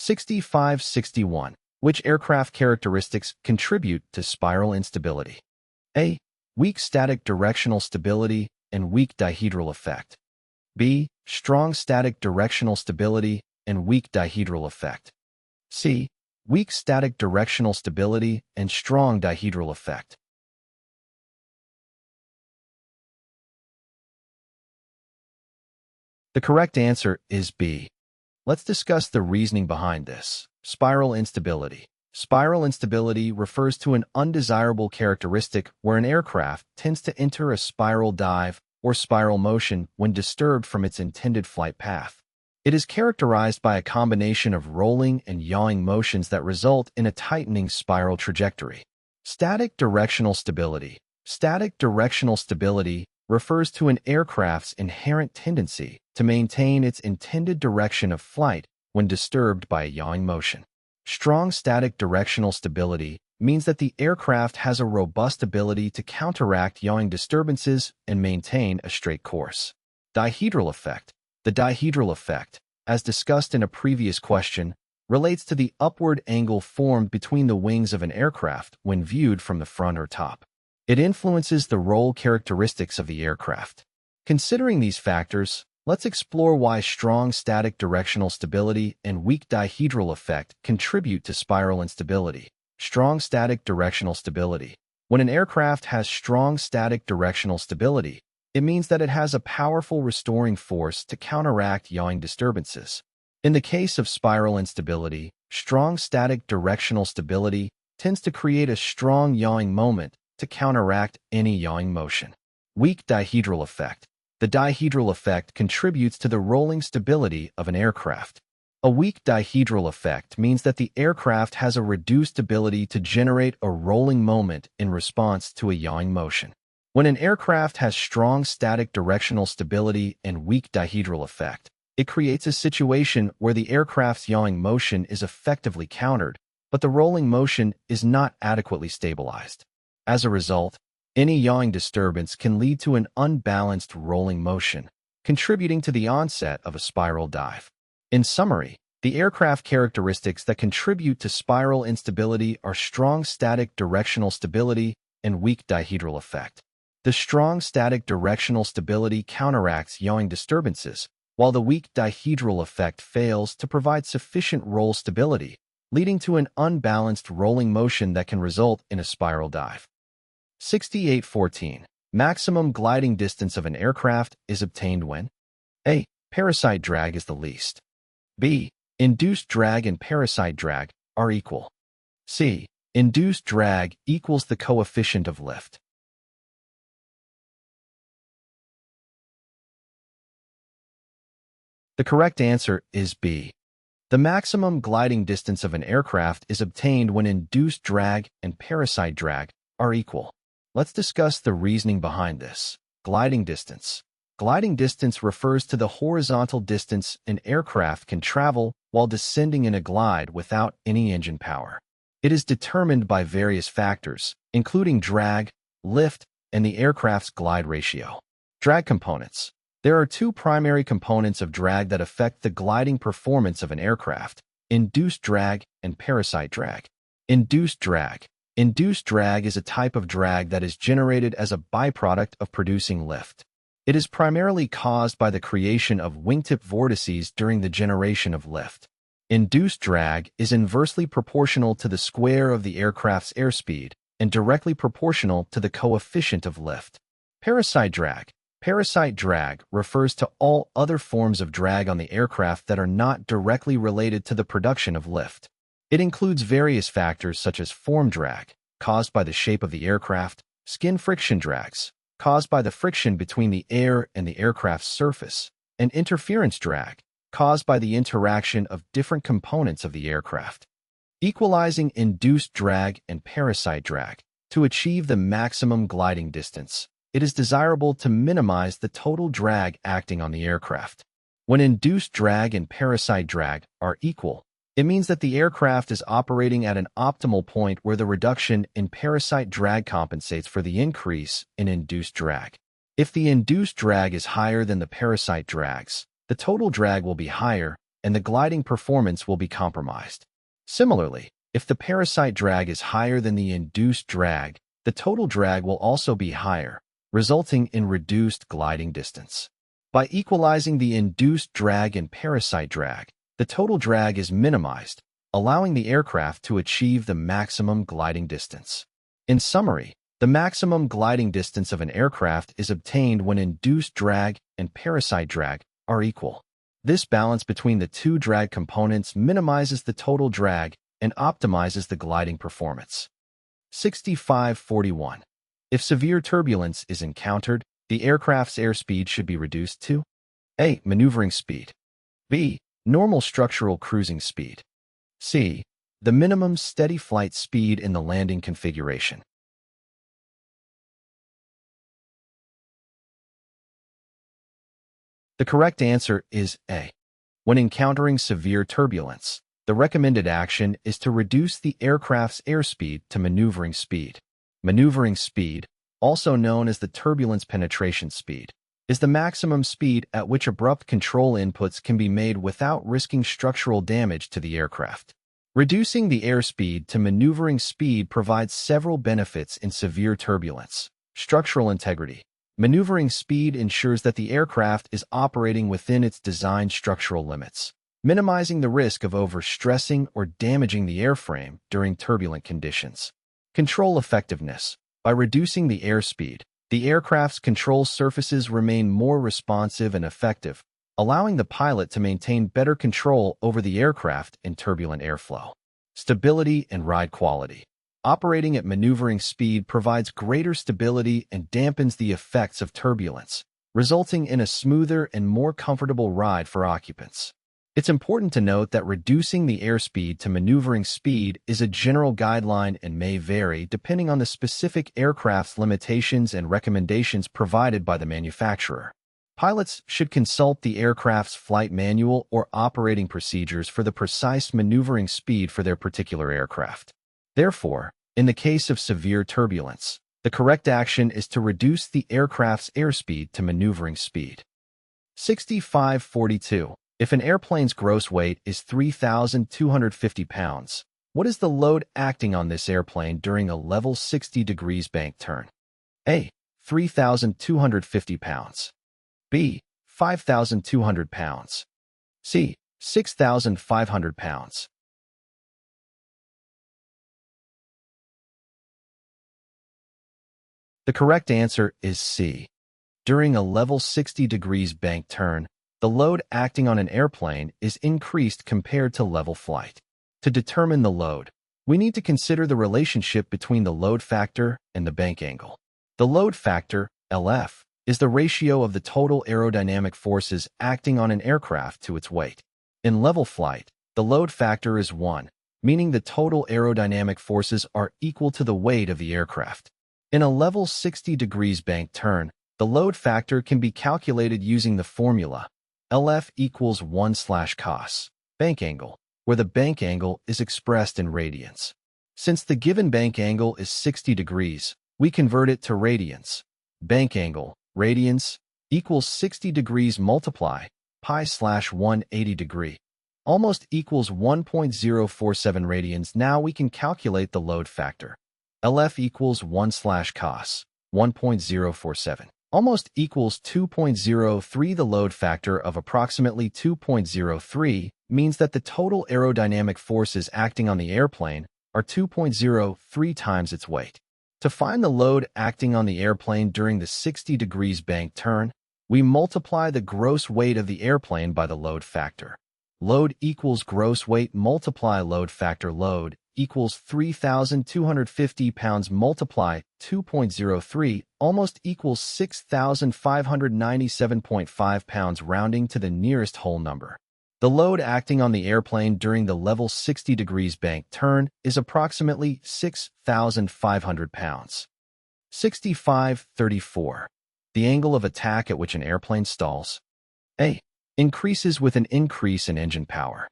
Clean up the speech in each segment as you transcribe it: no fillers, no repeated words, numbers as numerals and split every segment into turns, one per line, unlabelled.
Q6561. Which aircraft characteristics contribute to spiral instability? A. Weak static directional stability and weak dihedral effect. B. Strong static directional stability and weak dihedral effect. C. Weak static directional stability and strong dihedral effect. The correct answer is B. Let's discuss the reasoning behind this. Spiral instability. Spiral instability refers to an undesirable characteristic where an aircraft tends to enter a spiral dive or spiral motion when disturbed from its intended flight path. It is characterized by a combination of rolling and yawing motions that result in a tightening spiral trajectory. Static directional stability. Static directional stability refers to an aircraft's inherent tendency to maintain its intended direction of flight when disturbed by a yawing motion. Strong static directional stability means that the aircraft has a robust ability to counteract yawing disturbances and maintain a straight course. Dihedral effect. The dihedral effect, as discussed in a previous question, relates to the upward angle formed between the wings of an aircraft when viewed from the front or top. It influences the roll characteristics of the aircraft. Considering these factors, let's explore why strong static directional stability and weak dihedral effect contribute to spiral instability. Strong static directional stability. When an aircraft has strong static directional stability, it means that it has a powerful restoring force to counteract yawing disturbances. In the case of spiral instability, strong static directional stability tends to create a strong yawing moment to counteract any yawing motion. Weak dihedral effect. The dihedral effect contributes to the rolling stability of an aircraft. A weak dihedral effect means that the aircraft has a reduced ability to generate a rolling moment in response to a yawing motion. When an aircraft has strong static directional stability and weak dihedral effect, it creates a situation where the aircraft's yawing motion is effectively countered, but the rolling motion is not adequately stabilized. As a result, any yawing disturbance can lead to an unbalanced rolling motion, contributing to the onset of a spiral dive. In summary, the aircraft characteristics that contribute to spiral instability are strong static directional stability and weak dihedral effect. The strong static directional stability counteracts yawing disturbances, while the weak dihedral effect fails to provide sufficient roll stability, leading to an unbalanced rolling motion that can result in a spiral dive. 6814. Maximum gliding distance of an aircraft is obtained when A. Parasite drag is the least. B. Induced drag and parasite drag are equal. C. Induced drag equals the coefficient of lift. The correct answer is B. The maximum gliding distance of an aircraft is obtained when induced drag and parasite drag are equal. Let's discuss the reasoning behind this. Gliding distance. Gliding distance refers to the horizontal distance an aircraft can travel while descending in a glide without any engine power. It is determined by various factors, including drag, lift, and the aircraft's glide ratio. Drag components. There are two primary components of drag that affect the gliding performance of an aircraft: induced drag and parasite drag. Induced drag. Induced drag is a type of drag that is generated as a byproduct of producing lift. It is primarily caused by the creation of wingtip vortices during the generation of lift. Induced drag is inversely proportional to the square of the aircraft's airspeed and directly proportional to the coefficient of lift. Parasite drag. Parasite drag refers to all other forms of drag on the aircraft that are not directly related to the production of lift. It includes various factors such as form drag, caused by the shape of the aircraft, skin friction drags, caused by the friction between the air and the aircraft's surface, and interference drag, caused by the interaction of different components of the aircraft. Equalizing induced drag and parasite drag. To achieve the maximum gliding distance, it is desirable to minimize the total drag acting on the aircraft. When induced drag and parasite drag are equal, it means that the aircraft is operating at an optimal point where the reduction in parasite drag compensates for the increase in induced drag. If the induced drag is higher than the parasite drags, the total drag will be higher, and the gliding performance will be compromised. Similarly, if the Parasite drag is higher than the induced drag, the total drag will also be higher, resulting in reduced gliding distance. By equalizing the induced drag and Parasite drag, the total drag is minimized, allowing the aircraft to achieve the maximum gliding distance. In summary, the maximum gliding distance of an aircraft is obtained when induced drag and Parasite drag are equal. This balance between the two drag components minimizes the total drag and optimizes the gliding performance. 6541. If severe turbulence is encountered, the aircraft's airspeed should be reduced to A. Maneuvering speed, B. Normal structural cruising speed, C. The minimum steady flight speed in the landing configuration. The correct answer is A. When encountering severe turbulence, the recommended action is to reduce the aircraft's airspeed to maneuvering speed. Maneuvering speed, also known as the turbulence penetration speed, is the maximum speed at which abrupt control inputs can be made without risking structural damage to the aircraft. Reducing the airspeed to maneuvering speed provides several benefits in severe turbulence. Structural integrity. Maneuvering speed ensures that the aircraft is operating within its design structural limits, minimizing the risk of overstressing or damaging the airframe during turbulent conditions. Control effectiveness. By reducing the airspeed, the aircraft's control surfaces remain more responsive and effective, allowing the pilot to maintain better control over the aircraft in turbulent airflow. Stability and ride quality. Operating at maneuvering speed provides greater stability and dampens the effects of turbulence, resulting in a smoother and more comfortable ride for occupants. It's important to note that reducing the airspeed to maneuvering speed is a general guideline and may vary depending on the specific aircraft's limitations and recommendations provided by the manufacturer. Pilots should consult the aircraft's flight manual or operating procedures for the precise maneuvering speed for their particular aircraft. Therefore, in the case of severe turbulence, the correct action is to reduce the aircraft's airspeed to maneuvering speed. 6542. If an airplane's gross weight is 3,250 pounds, what is the load acting on this airplane during a level 60 degrees bank turn? A. 3,250 pounds. B. 5,200 pounds. C. 6,500 pounds. The correct answer is C. During a level 60 degrees bank turn, the load acting on an airplane is increased compared to level flight. To determine the load, we need to consider the relationship between the load factor and the bank angle. The load factor, LF, is the ratio of the total aerodynamic forces acting on an aircraft to its weight. In level flight, the load factor is 1, meaning the total aerodynamic forces are equal to the weight of the aircraft. In a level 60 degrees bank turn, the load factor can be calculated using the formula LF equals 1/cos, bank angle, where the bank angle is expressed in radians. Since the given bank angle is 60 degrees, we convert it to radians. Bank angle, radians, equals 60 degrees multiply pi/180 degree, almost equals 1.047 radians. Now we can calculate the load factor. LF equals 1/cos, 1.047. Almost equals 2.03. The load factor of approximately 2.03 means that the total aerodynamic forces acting on the airplane are 2.03 times its weight. To find the load acting on the airplane during the 60 degrees bank turn, we multiply the gross weight of the airplane by the load factor. Load equals gross weight multiply load factor. Load equals 3,250 pounds multiply 2.03, almost equals 6,597.5 pounds, rounding to the nearest whole number. The load acting on the airplane during the level 60 degrees bank turn is approximately 6,500 pounds. 6534. The angle of attack at which an airplane stalls. A. Increases with an increase in engine power.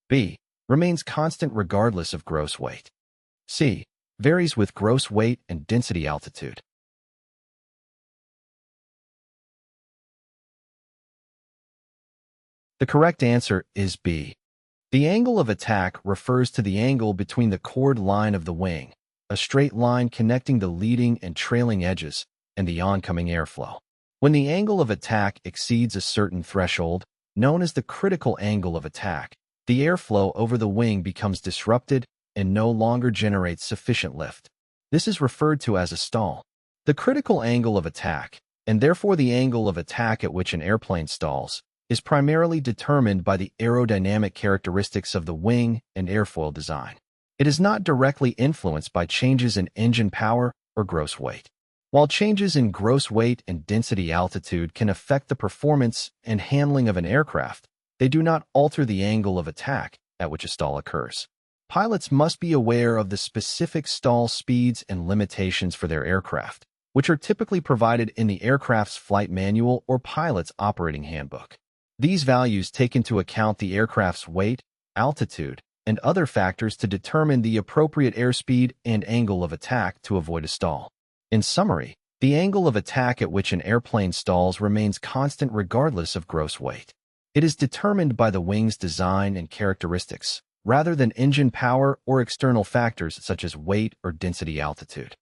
B. Remains constant regardless of gross weight. C. Varies with gross weight and density altitude. The correct answer is B. The angle of attack refers to the angle between the chord line of the wing, a straight line connecting the leading and trailing edges, and the oncoming airflow. When the angle of attack exceeds a certain threshold, known as the critical angle of attack, the airflow over the wing becomes disrupted and no longer generates sufficient lift. This is referred to as a stall. The critical angle of attack, and therefore the angle of attack at which an airplane stalls, is primarily determined by the aerodynamic characteristics of the wing and airfoil design. It is not directly influenced by changes in engine power or gross weight. While changes in gross weight and density altitude can affect the performance and handling of an aircraft, they do not alter the angle of attack at which a stall occurs. Pilots must be aware of the specific stall speeds and limitations for their aircraft, which are typically provided in the aircraft's flight manual or pilot's operating handbook. These values take into account the aircraft's weight, altitude, and other factors to determine the appropriate airspeed and angle of attack to avoid a stall. In summary, the angle of attack at which an airplane stalls remains constant regardless of gross weight. It is determined by the wing's design and characteristics, rather than engine power or external factors such as weight or density altitude.